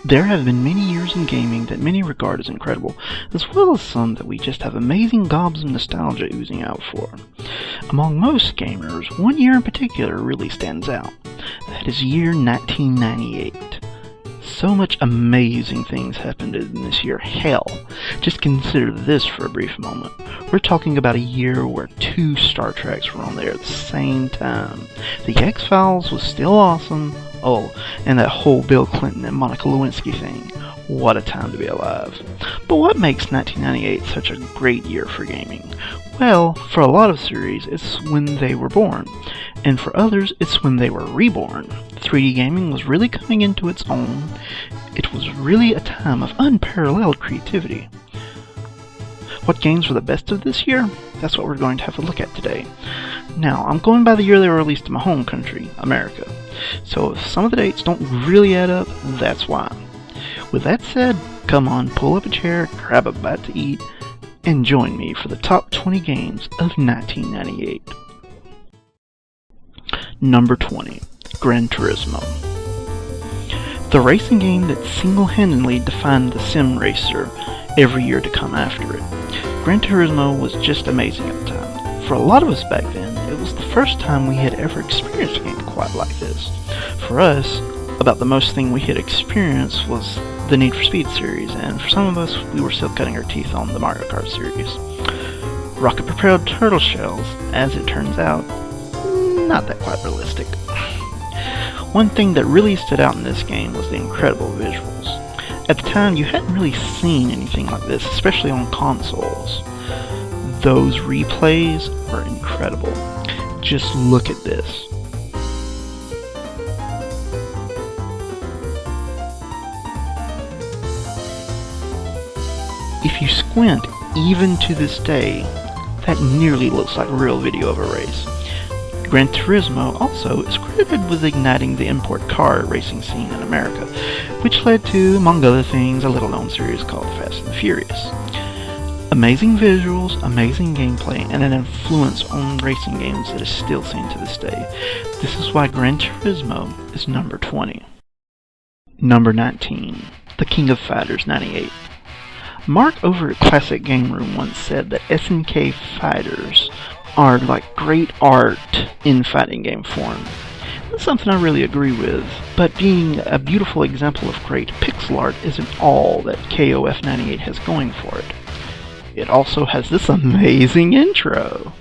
There have been many years in gaming that many regard as incredible, as well as some that we just have amazing gobs of nostalgia oozing out for. Among most gamers, one year in particular really stands out. That is year 1998. So much amazing things happened in this year. Hell, just consider this for a brief moment. We're talking about a year where 2 Star Treks were on there at the same time. The X-Files was still awesome. Oh, and that whole Bill Clinton and Monica Lewinsky thing. What a time to be alive. But what makes 1998 such a great year for gaming? Well, for a lot of series, it's when they were born. And for others, it's when they were reborn. 3D gaming was really coming into its own. It was really a time of unparalleled creativity. What games were the best of this year? That's what we're going to have a look at today. Now, I'm going by the year they were released in my home country, America. So if some of the dates don't really add up, that's why. With that said, come on, pull up a chair, grab a bite to eat, and join me for the top 20 games of 1998. Number 20, Gran Turismo. The racing game that single-handedly defined the sim racer every year to come after it. Gran Turismo was just amazing at the time. For a lot of us back then, it was the first time we had ever experienced a game quite like this. For us, about the most thing we had experienced was the Need for Speed series, and for some of us, we were still cutting our teeth on the Mario Kart series. Rocket-propelled turtle shells, as it turns out, not that quite realistic. One thing that really stood out in this game was the incredible visuals. At the time, you hadn't really seen anything like this, especially on consoles. Those replays were incredible. Just look at this. If you squint, even to this day, that nearly looks like real video of a race. Gran Turismo also is credited with igniting the import car racing scene in America, which led to, among other things, a little-known series called Fast and the Furious. Amazing visuals, amazing gameplay, and an influence on racing games that is still seen to this day. This is why Gran Turismo is number 20. Number 19, The King of Fighters 98. Mark over at Classic Game Room once said that SNK fighters are like great art in fighting game form. That's something I really agree with, but being a beautiful example of great pixel art isn't all that KOF 98 has going for it. It also has this amazing intro.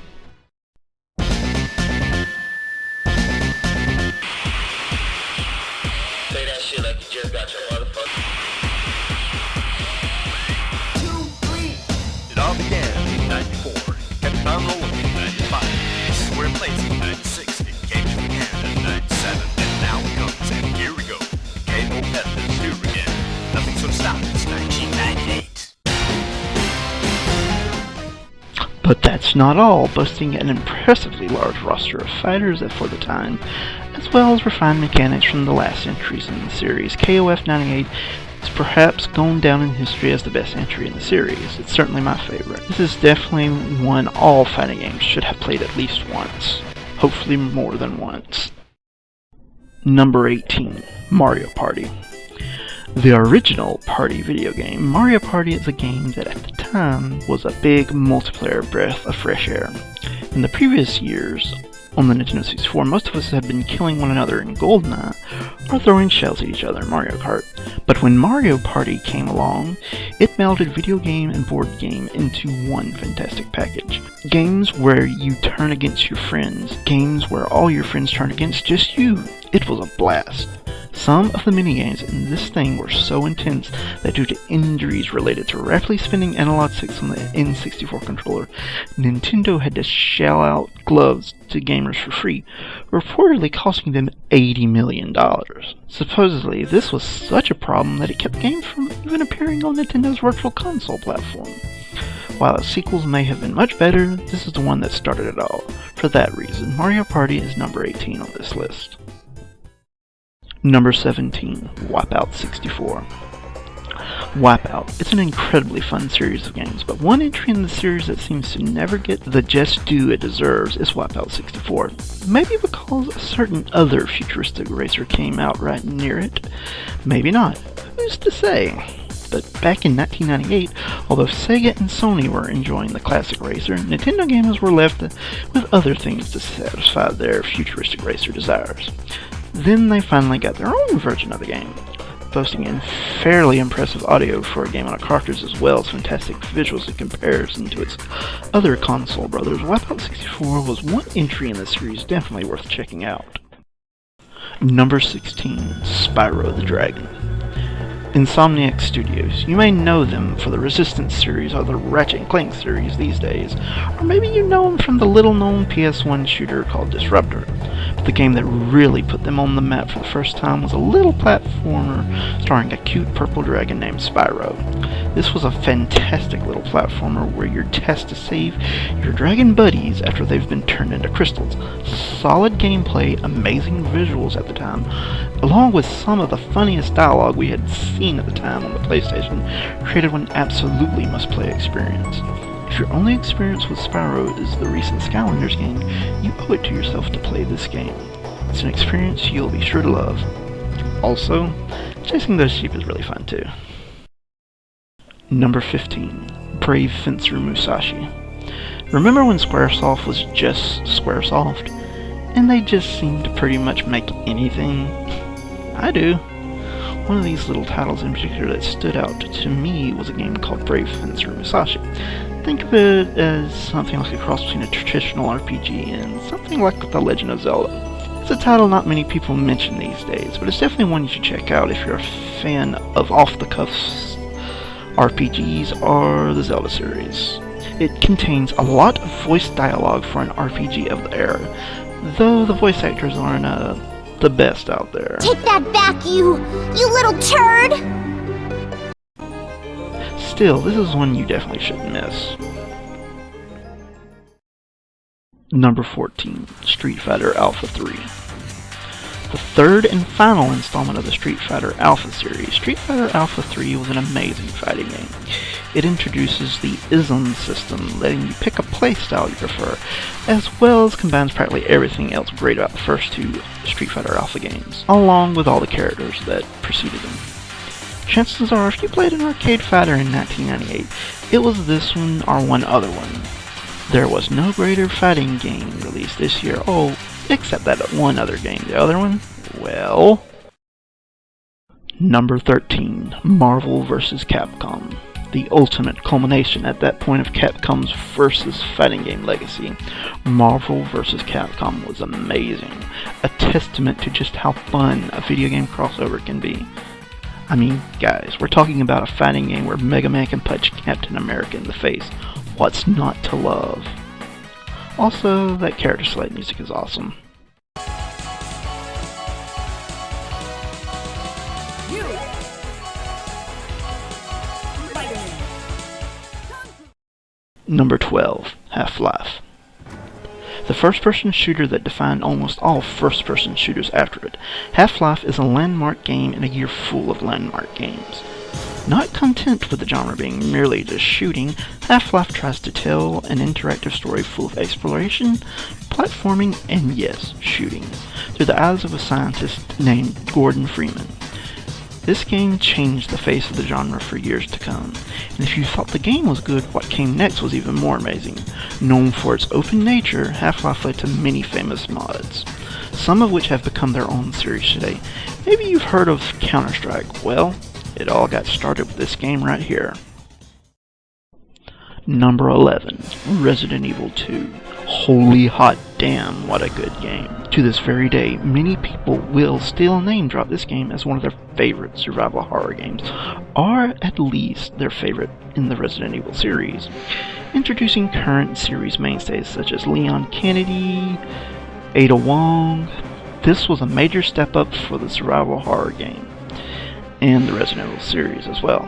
Say that shit like you just got your motherfucker. It all began in 94, kept on rolling in 95, we're in place in 96, it came to an end in 97, and now it comes, and here we go. KOF is here again. Nothing's gonna stop us, 1998. But that's not all, boasting an impressively large roster of fighters for the time, as well as refined mechanics from the last entries in the series. KOF 98 is perhaps going down in history as the best entry in the series. It's certainly my favorite. This is definitely one all fighting games should have played at least once, hopefully more than once. Number 18, Mario Party. The original party video game, Mario Party, is a game that at the time was a big multiplayer breath of fresh air. In the previous years, on the Nintendo 64, most of us had been killing one another in GoldenEye or throwing shells at each other in Mario Kart. But when Mario Party came along, it melded video game and board game into one fantastic package. Games where you turn against your friends, games where all your friends turn against just you. It was a blast. Some of the minigames in this thing were so intense that due to injuries related to rapidly spinning analog sticks on the N64 controller, Nintendo had to shell out gloves to gamers for free, reportedly costing them $80 million. Supposedly, this was such a problem that it kept games from even appearing on Nintendo's Virtual Console platform. While its sequels may have been much better, this is the one that started it all. For that reason, Mario Party is number 18 on this list. Number 17, Wipeout 64. Wipeout. It's an incredibly fun series of games, but one entry in the series that seems to never get the just due it deserves is Wipeout 64. Maybe because a certain other futuristic racer came out right near it. Maybe not. Who Who's to say? But back in 1998, although Sega and Sony were enjoying the classic racer, Nintendo gamers were left with other things to satisfy their futuristic racer desires. Then they finally got their own version of the game, boasting in fairly impressive audio for a game on a cartridge as well as fantastic visuals in comparison to its other console brothers. Wipeout 64 was one entry in the series definitely worth checking out. Number 16, Spyro the Dragon. Insomniac Studios. You may know them for the Resistance series or the Ratchet & Clank series these days, or maybe you know them from the little-known PS1 shooter called Disruptor. But the game that really put them on the map for the first time was a little platformer starring a cute purple dragon named Spyro. This was a fantastic little platformer where you're tasked to save your dragon buddies after they've been turned into crystals. Solid gameplay, amazing visuals at the time, along with some of the funniest dialogue we had seen at the time on the PlayStation, created one absolutely must-play experience. If your only experience with Spyro is the recent Skylanders game, you owe it to yourself to play this game. It's an experience you'll be sure to love. Also, chasing those sheep is really fun too. Number 15, Brave Fencer Musashi. Remember when Squaresoft was just Squaresoft, and they just seemed to pretty much make anything? I do. One of these little titles in particular that stood out to me was a game called Brave Fencer Musashi. Think of it as something like a cross between a traditional RPG and something like The Legend of Zelda. It's a title not many people mention these days, but it's definitely one you should check out if you're a fan of off-the-cuff RPGs or the Zelda series. It contains a lot of voice dialogue for an RPG of the era, though the voice actors aren't the best out there. Take that back, you little turd! Still, this is one you definitely shouldn't miss. Number 14, Street Fighter Alpha 3. The third and final installment of the Street Fighter Alpha series, Street Fighter Alpha 3 was an amazing fighting game. It introduces the ISM system, letting you pick a playstyle you prefer, as well as combines practically everything else great about the first two Street Fighter Alpha games, along with all the characters that preceded them. Chances are, if you played an arcade fighter in 1998, it was this one or one other one. There was no greater fighting game released this year, except that one other game. The other one? Well... Number 13, Marvel vs. Capcom. The ultimate culmination at that point of Capcom's versus fighting game legacy. Marvel vs. Capcom was amazing. A testament to just how fun a video game crossover can be. I mean, guys, we're talking about a fighting game where Mega Man can punch Captain America in the face. What's not to love? Also, that character select music is awesome. Number 12, Half-Life. The first-person shooter that defined almost all first-person shooters after it. Half-Life is a landmark game in a year full of landmark games. Not content with the genre being merely just shooting, Half-Life tries to tell an interactive story full of exploration, platforming, and yes, shooting, through the eyes of a scientist named Gordon Freeman. This game changed the face of the genre for years to come, and if you thought the game was good, what came next was even more amazing. Known for its open nature, Half-Life led to many famous mods, some of which have become their own series today. Maybe you've heard of Counter-Strike. Well, it all got started with this game right here. Number 11, Resident Evil 2. Holy hot damn, what a good game. To this very day, many people will still name drop this game as one of their favorite survival horror games, or at least their favorite in the Resident Evil series. Introducing current series mainstays such as Leon Kennedy, Ada Wong, this was a major step up for the survival horror game, and the Resident Evil series as well.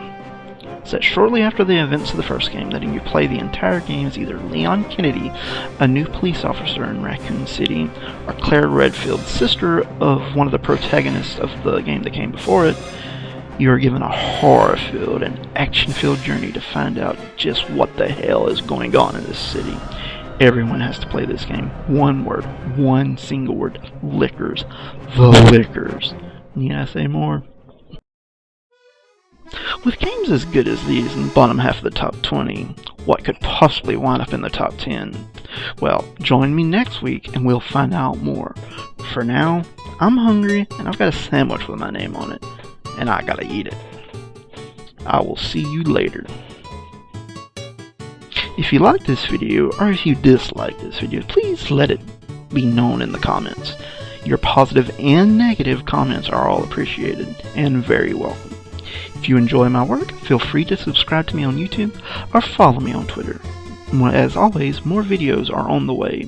Set shortly after the events of the first game, letting you play the entire game as either Leon Kennedy, a new police officer in Raccoon City, or Claire Redfield, sister of one of the protagonists of the game that came before it. You are given a horror-filled and action-filled journey to find out just what the hell is going on in this city. Everyone has to play this game. One word, one single word, lickers. The lickers. Need I say more? With games as good as these in the bottom half of the top 20, what could possibly wind up in the top 10? Well, join me next week and we'll find out more. For now, I'm hungry and I've got a sandwich with my name on it, and I gotta eat it. I will see you later. If you like this video, or if you dislike this video, please let it be known in the comments. Your positive and negative comments are all appreciated and very welcome. If you enjoy my work, feel free to subscribe to me on YouTube or follow me on Twitter. As always, more videos are on the way.